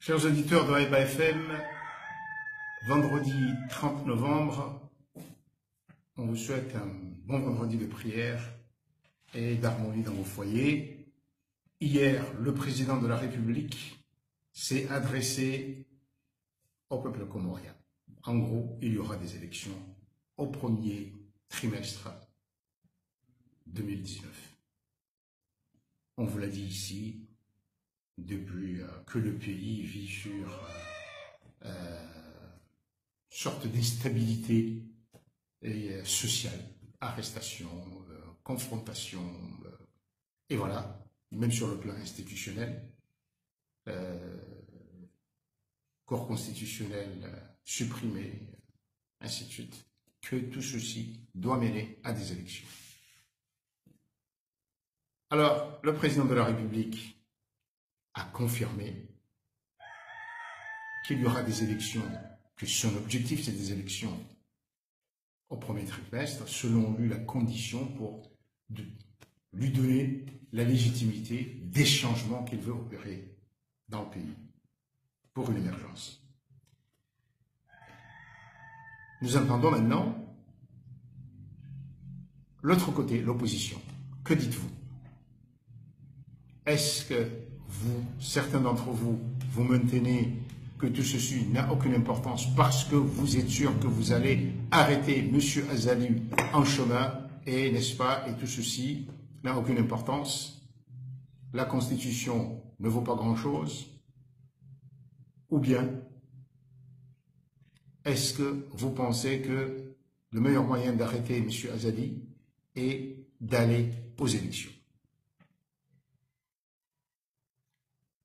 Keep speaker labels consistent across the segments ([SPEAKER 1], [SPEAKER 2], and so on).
[SPEAKER 1] Chers auditeurs de Haïba FM, vendredi 30 novembre, on vous souhaite un bon vendredi de prière et d'harmonie dans vos foyers. Hier, le président de la République s'est adressé au peuple comorien. En gros, il y aura des élections au premier trimestre 2019. On vous l'a dit ici, depuis que le pays vit sur une sorte d'instabilité sociale, arrestation, confrontation, et voilà, même sur le plan institutionnel, corps constitutionnel supprimé, ainsi de suite, que tout ceci doit mener à des élections. Alors, le président de la République a confirmé qu'il y aura des élections, que son objectif c'est des élections au premier trimestre, selon lui la condition pour lui donner la légitimité des changements qu'il veut opérer dans le pays pour une émergence. Nous entendons maintenant l'autre côté, l'opposition. Que dites-vous? Est-ce que vous, certains d'entre vous, vous maintenez que tout ceci n'a aucune importance parce que vous êtes sûr que vous allez arrêter M. Azali en chemin et, n'est-ce pas, et tout ceci n'a aucune importance? La Constitution ne vaut pas grand-chose? Ou bien, est-ce que vous pensez que le meilleur moyen d'arrêter M. Azali est d'aller aux élections?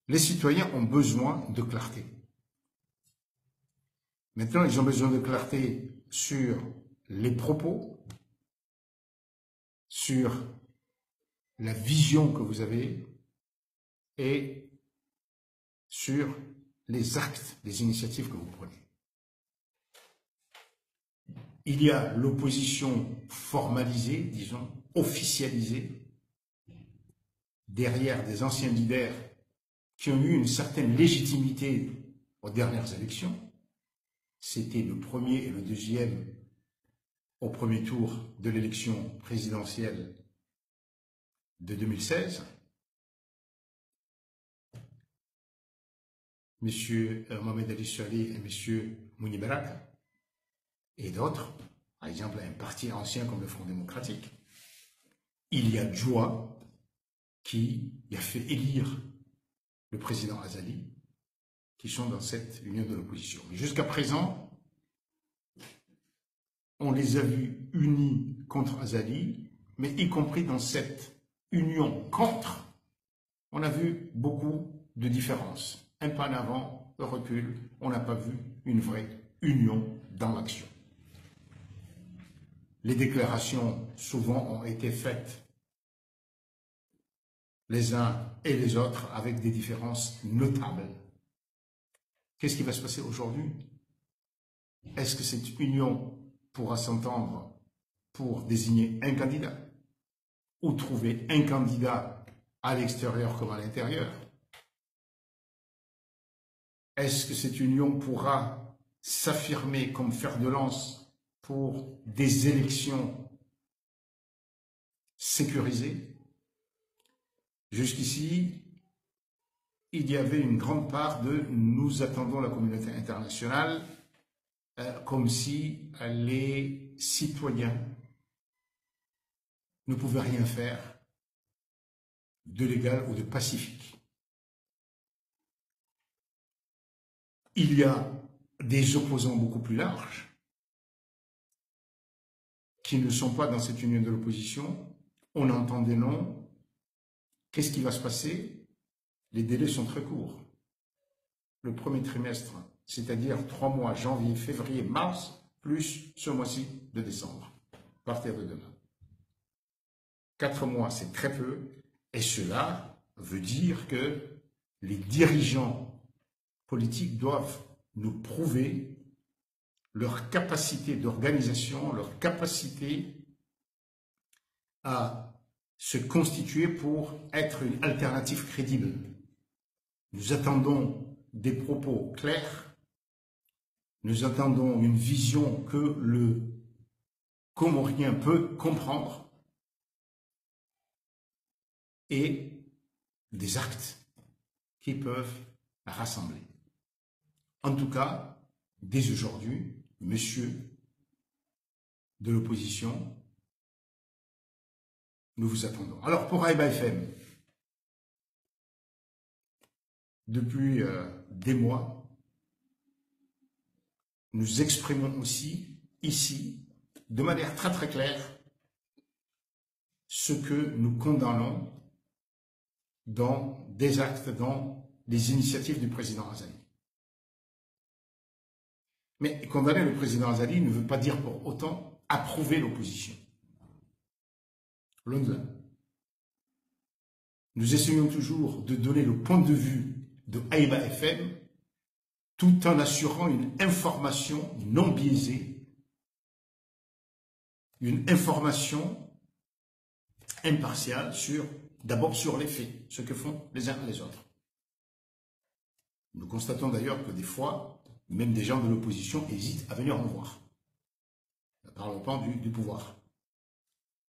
[SPEAKER 1] Les citoyens ont besoin de clarté. Maintenant, ils ont besoin de clarté sur les propos, sur la vision que vous avez et sur les actes, les initiatives que vous prenez. Il y a l'opposition formalisée, disons, officialisée, derrière des anciens leaders qui ont eu une certaine légitimité aux dernières élections. C'était le premier et le deuxième au premier tour de l'élection présidentielle de 2016. M. Mohamed Ali Soali et M. Mouni Barak, et d'autres, par exemple un parti ancien comme le Front démocratique. Il y a Djoua qui a fait élire le président Azali, qui sont dans cette union de l'opposition. Mais jusqu'à présent, on les a vus unis contre Azali, mais y compris dans cette union contre, on a vu beaucoup de différences. Un pas en avant, un recul, on n'a pas vu une vraie union dans l'action. Les déclarations souvent ont été faites les uns et les autres avec des différences notables. Qu'est-ce qui va se passer aujourd'hui? Est-ce que cette union pourra s'entendre pour désigner un candidat ou trouver un candidat à l'extérieur comme à l'intérieur? Est-ce que cette union pourra s'affirmer comme fer de lance pour des élections sécurisées? Jusqu'ici, il y avait une grande part de « nous attendons la communauté internationale » comme si les citoyens ne pouvaient rien faire de légal ou de pacifique. Il y a des opposants beaucoup plus larges qui ne sont pas dans cette union de l'opposition. On entend des noms. Qu'est-ce qui va se passer? Les délais sont très courts. Le premier trimestre, c'est-à-dire 3 mois, janvier, février, mars, plus ce mois-ci de décembre, à partir de demain. 4 mois, c'est très peu, et cela veut dire que les dirigeants politiques doivent nous prouver leur capacité d'organisation, leur capacité à se constituer pour être une alternative crédible. Nous attendons des propos clairs. Nous attendons une vision que le Comorien peut comprendre et des actes qui peuvent rassembler. En tout cas, dès aujourd'hui, monsieur de l'opposition, nous vous attendons. Alors pour Haïba FM, depuis des mois, nous exprimons aussi ici, de manière très très claire, ce que nous condamnons dans des actes, dans les initiatives du président Azali. Mais condamner le président Azali ne veut pas dire pour autant approuver l'opposition. Loin de là. Nous essayons toujours de donner le point de vue de Haïba FM tout en assurant une information non biaisée, une information impartiale d'abord sur les faits, ce que font les uns et les autres. Nous constatons d'ailleurs que des fois, même des gens de l'opposition hésitent à venir en voir, par le plan du pouvoir,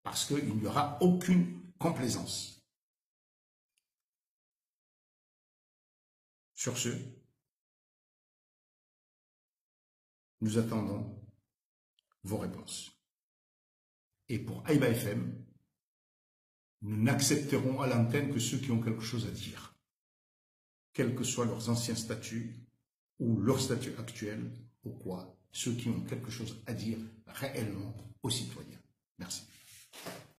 [SPEAKER 1] parce qu'il n'y aura aucune complaisance. Sur ce, nous attendons vos réponses. Et pour Haïba FM, nous n'accepterons à l'antenne que ceux qui ont quelque chose à dire, quels que soient leurs anciens statuts ou leur statut actuel, ou quoi, ceux qui ont quelque chose à dire réellement aux citoyens. Merci.